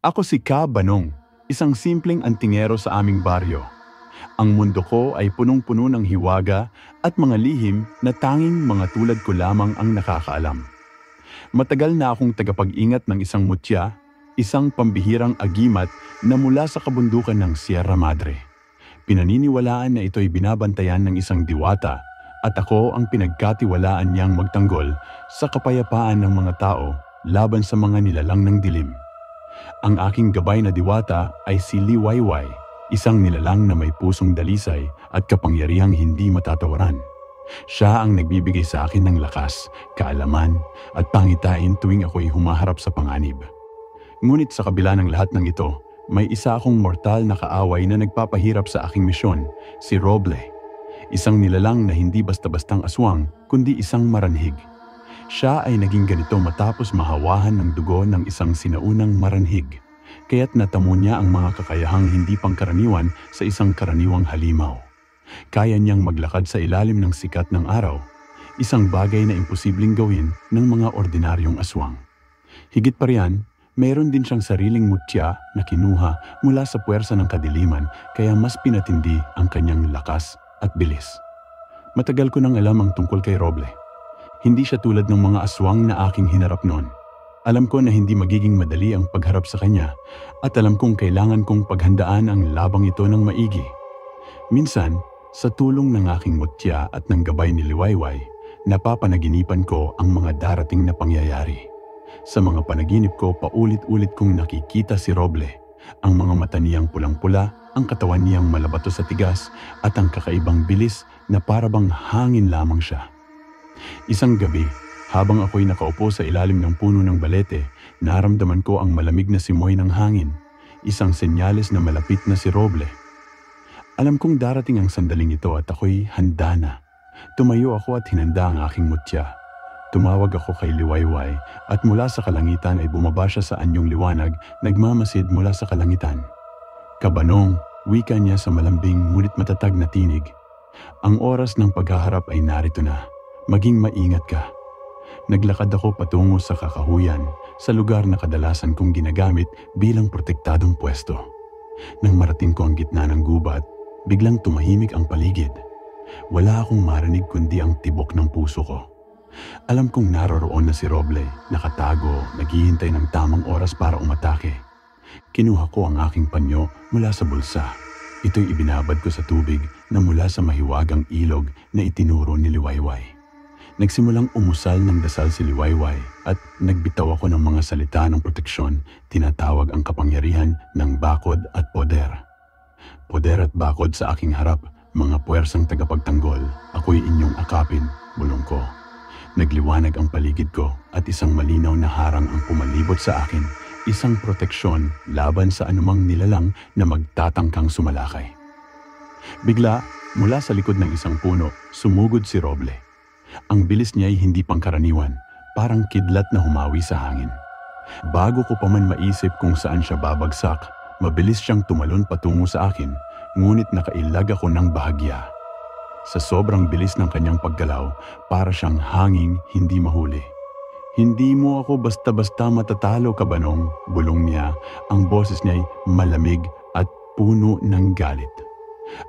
Ako si Ka Banong, isang simpleng antingero sa aming baryo. Ang mundo ko ay punong-puno ng hiwaga at mga lihim na tanging mga tulad ko lamang ang nakakaalam. Matagal na akong tagapag-ingat ng isang mutya, isang pambihirang agimat na mula sa kabundukan ng Sierra Madre. Pinaniniwalaan na ito'y binabantayan ng isang diwata at ako ang pinagkatiwalaan niyang magtanggol sa kapayapaan ng mga tao laban sa mga nilalang ng dilim. Ang aking gabay na diwata ay si Liwayway, isang nilalang na may pusong dalisay at kapangyarihang hindi matatawaran. Siya ang nagbibigay sa akin ng lakas, kaalaman at pangitain tuwing ako'y humaharap sa panganib. Ngunit sa kabila ng lahat ng ito, may isa akong mortal na kaaway na nagpapahirap sa aking misyon, si Roble. Isang nilalang na hindi basta-bastang aswang, kundi isang maranhig. Siya ay naging ganito matapos mahawahan ng dugo ng isang sinaunang maranhig, kaya't natamo niya ang mga kakayahang hindi pangkaraniwan sa isang karaniwang halimaw. Kaya niyang maglakad sa ilalim ng sikat ng araw, isang bagay na imposibleng gawin ng mga ordinaryong aswang. Higit pa riyan, mayroon din siyang sariling mutya na kinuha mula sa puwersa ng kadiliman kaya mas pinatindi ang kanyang lakas at bilis. Matagal ko nang alam ang tungkol kay Roble. Hindi siya tulad ng mga aswang na aking hinarap noon. Alam ko na hindi magiging madali ang pagharap sa kanya at alam kong kailangan kong paghandaan ang labang ito ng maigi. Minsan, sa tulong ng aking mutya at ng gabay ni Liwayway, napapanaginipan ko ang mga darating na pangyayari. Sa mga panaginip ko, paulit-ulit kong nakikita si Roble. Ang mga mata niyang pulang-pula, ang katawan niyang malabato sa tigas at ang kakaibang bilis na parabang hangin lamang siya. Isang gabi, habang ako'y nakaupo sa ilalim ng puno ng balete, naramdaman ko ang malamig na simoy ng hangin, isang senyales na malapit na si Roble. Alam kong darating ang sandaling ito at ako'y handa na. Tumayo ako at hinanda ang aking mutya. Tumawag ako kay Liwayway at mula sa kalangitan ay bumaba siya sa anyong liwanag, nagmamasid mula sa kalangitan. "Kabanong," wika niya sa malambing ngunit matatag na tinig. "Ang oras ng paghaharap ay narito na. Maging maingat ka." Naglakad ako patungo sa kakahuyan, sa lugar na kadalasan kong ginagamit bilang protektadong pwesto. Nang marating ko ang gitna ng gubat, biglang tumahimik ang paligid. Wala akong marinig kundi ang tibok ng puso ko. Alam kong naroroon na si Roble, nakatago, naghihintay ng tamang oras para umatake. Kinuha ko ang aking panyo mula sa bulsa. Ito'y ibinabad ko sa tubig na mula sa mahiwagang ilog na itinuro ni Liwayway. Nagsimulang umusal ng dasal si Liwayway at nagbitaw ako ng mga salita ng proteksyon, tinatawag ang kapangyarihan ng bakod at poder. Poder at bakod sa aking harap, mga puwersang tagapagtanggol, ako'y inyong akapin, bulong ko. Nagliwanag ang paligid ko at isang malinaw na harang ang pumalibot sa akin, isang proteksyon laban sa anumang nilalang na magtatangkang sumalakay. Bigla, mula sa likod ng isang puno, sumugod si Roble. Ang bilis niya ay hindi pangkaraniwan, parang kidlat na humawi sa hangin. Bago ko pa man maisip kung saan siya babagsak, mabilis siyang tumalon patungo sa akin, ngunit nakailag ako ng bahagya. Sa sobrang bilis ng kanyang paggalaw, para siyang hanging hindi mahuli. "Hindi mo ako basta-basta matatalo, Kabanong," bulong niya. Ang boses niya ay malamig at puno ng galit.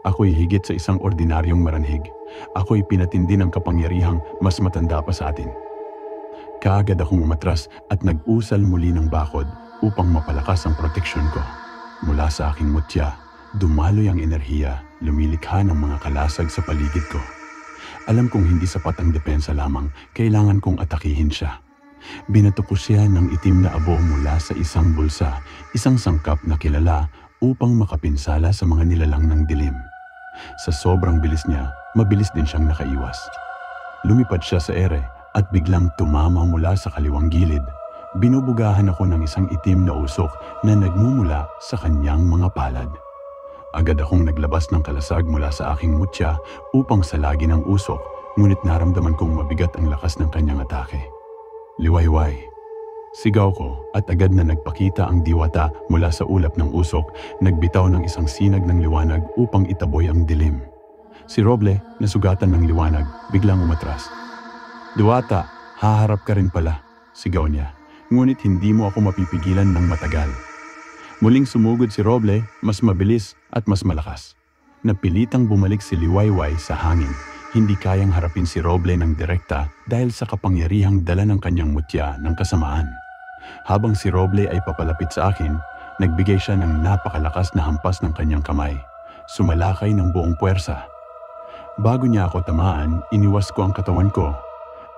Ako'y higit sa isang ordinaryong maranhig. Ako'y pinatindi ng kapangyarihang mas matanda pa sa atin. Kaagad akong umatras at nag-usal muli ng bakod upang mapalakas ang proteksyon ko. Mula sa aking mutya, dumaloy ang enerhiya, lumilikha ng mga kalasag sa paligid ko. Alam kong hindi sapat ang depensa lamang, kailangan kong atakihin siya. Binato ko siya ng itim na abo mula sa isang bulsa, isang sangkap na kilala upang makapinsala sa mga nilalang ng dilim. Sa sobrang bilis niya, mabilis din siyang nakaiwas. Lumipad siya sa ere at biglang tumama mula sa kaliwang gilid. Binubugahan ako ng isang itim na usok na nagmumula sa kanyang mga palad. Agad akong naglabas ng kalasag mula sa aking mutya upang salagin ang usok, ngunit naramdaman kong mabigat ang lakas ng kanyang atake. "Liwayway," sigaw ko at agad na nagpakita ang diwata mula sa ulap ng usok, nagbitaw ng isang sinag ng liwanag upang itaboy ang dilim. Si Roble, nasugatan ng liwanag, biglang umatras. "Diwata, haharap ka rin pala," sigaw niya. "Ngunit hindi mo ako mapipigilan ng matagal." Muling sumugod si Roble, mas mabilis at mas malakas. Napilitang bumalik si Liwayway sa hangin. Hindi kayang harapin si Roble ng direkta dahil sa kapangyarihang dala ng kanyang mutya ng kasamaan. Habang si Roble ay papalapit sa akin, nagbigay siya ng napakalakas na hampas ng kanyang kamay. Sumalakay ng buong puwersa. Bago niya ako tamaan, iniwas ko ang katawan ko.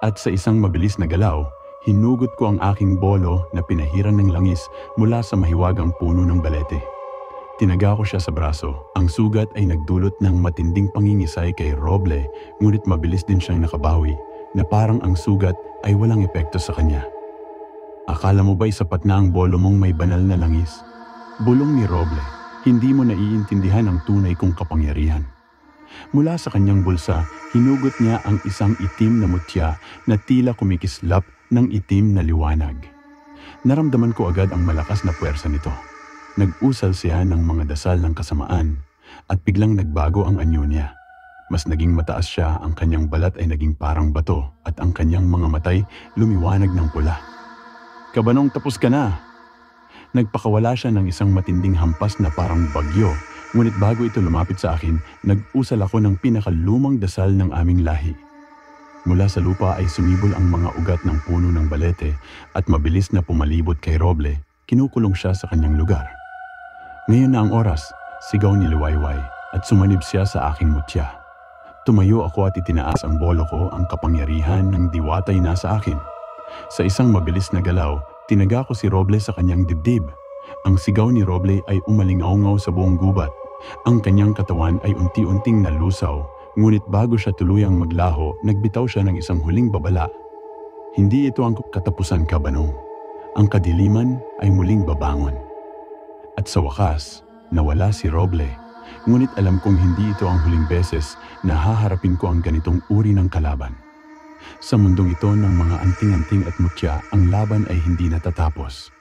At sa isang mabilis na galaw, hinugot ko ang aking bolo na pinahiran ng langis mula sa mahiwagang puno ng balete. Tinaga ko siya sa braso. Ang sugat ay nagdulot ng matinding pangingisay kay Roble, ngunit mabilis din siyang nakabawi na parang ang sugat ay walang epekto sa kanya. Akala mo ba'y sapat na ang bolo mong may banal na langis? Bulong ni Roble, hindi mo naiintindihan ang tunay kong kapangyarihan. Mula sa kanyang bulsa, hinugot niya ang isang itim na mutya na tila kumikislap ng itim na liwanag. Naramdaman ko agad ang malakas na puwersa nito. Nag-usal siya ng mga dasal ng kasamaan at biglang nagbago ang anyo niya. Mas naging mataas siya, ang kanyang balat ay naging parang bato at ang kanyang mga matay lumiwanag ng pula. Kabanong, tapos ka na! Nagpakawala siya ng isang matinding hampas na parang bagyo, ngunit bago ito lumapit sa akin, nag-usal ako ng pinakalumang dasal ng aming lahi. Mula sa lupa ay sumibol ang mga ugat ng puno ng balete at mabilis na pumalibot kay Roble, kinukulong siya sa kanyang lugar. Ngayon na ang oras, sigaw ni Liwayway at sumanib siya sa aking mutya. Tumayo ako at itinaas ang bolo ko, ang kapangyarihan ng diwatay nasa akin. Sa isang mabilis na galaw, tinaga ko si Roble sa kanyang dibdib. Ang sigaw ni Roble ay umalingaw-ngaw sa buong gubat. Ang kanyang katawan ay unti-unting nalusaw, ngunit bago siya tuluyang maglaho, nagbitaw siya ng isang huling babala. Hindi ito ang katapusan, Kabanong. Ang kadiliman ay muling babangon. At sa wakas, nawala si Roble. Ngunit alam kong hindi ito ang huling beses na haharapin ko ang ganitong uri ng kalaban. Sa mundong ito ng mga anting-anting at mutya, ang laban ay hindi natatapos.